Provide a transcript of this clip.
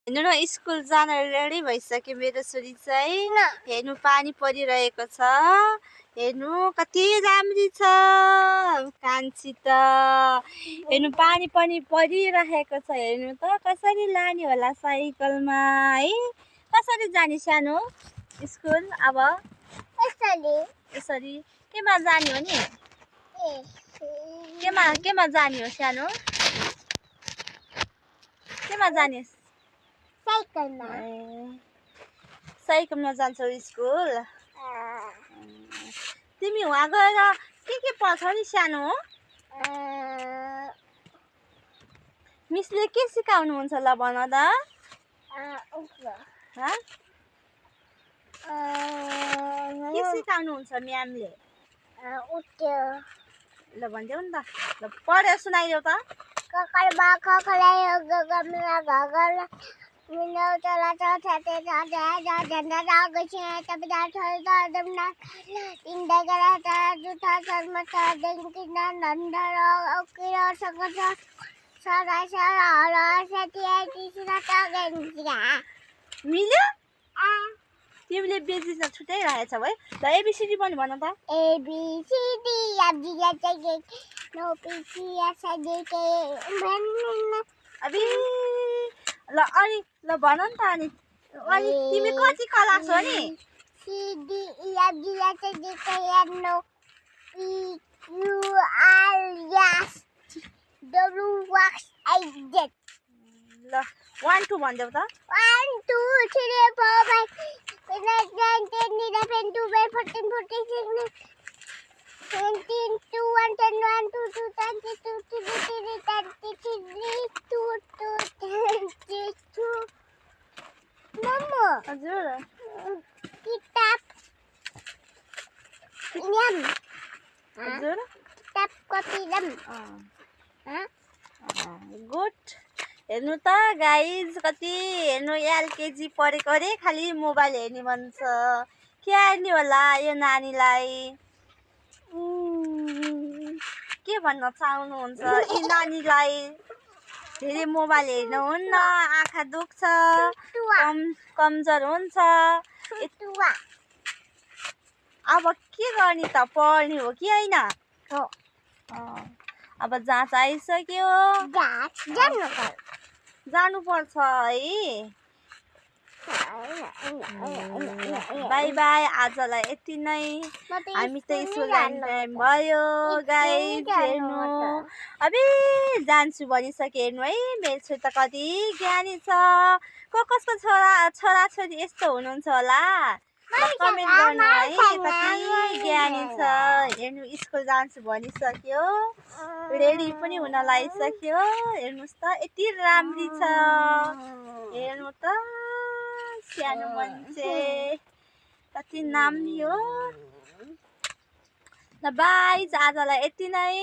हेर्नु न स्कुल जान रेडी भइसक्यो मेरो छोरी चाहिँ। हेर्नु पानी परिरहेको छ। हेर्नु कति राम्री छ कान्छी त। हेर्नु पानी पनि परिरहेको छ। हेर्नु त कसरी लाने होला साइकलमा है। कसरी जाने सानो स्कुल अब यसरी केमा जाने हो नि? केमा जाने हो सानो? केमा जाने? साइकलमा जान्छौ स्कुल? तिमी वहाँ गएर के पढ्छौ नि सानो? मिसले के सिकाउनुहुन्छ ल भन त? के सिकाउनुहुन्छ म्यामले? ल भनिदेऊ नि त। ल पढेर सुनाइदेऊ त। मिल्यो? तिमीले बेजी छुट्याइरहेछौ है। ल एबिसिडी पनि भन त। अबे ल अनि ल भन नि त अनि तिमी कति क्लास हो नि? ल 1 2 भनिदेऊ त। 1 2 3 4 5 6 7 8 9 10 11 12 13 14 15 16 17 1 10 1 2 2 22 23 22 Mama. हजुर किताब ल्याम। हजुर किताब कपी ल्याम। गुड। हेर्नु त गाइज कति हेर्नु एलकेजी पढेको अरे खालि मोबाइल हेर्ने भन्छ। के हेर्ने होला यो नानीलाई? के भन्न चाहनुहुन्छ यी नानीलाई? धेरै मोबाइल हेर्नुहुन्न, आँखा दुख्छ, कमजोर हुन्छ। अब के गर्ने त? पढ्ने हो कि होइन? अब जाँच आइसक्यो। जानुपर्छ है। By by. आजलाई यति नै। हामी त स्कुल जाने टाइम भयो गाइज। हेर्नु अबे जान्छु भनिसके। हेर्नु है मेरो छोरी त कति ज्ञानी छ। कसको छोराछोरी यस्तो हुनुहुन्छ होला? कमेन्ट गर्नु है कति ज्ञानी छ। हेर्नु स्कुल जान्छु भनिसक्यो। रेडी पनि हुन लागिसक्यो। हेर्नुहोस् त यति राम्री छ। हेर्नु त सानो मान्छे कति नाम्री हो। ल बाई आजलाई यति नै।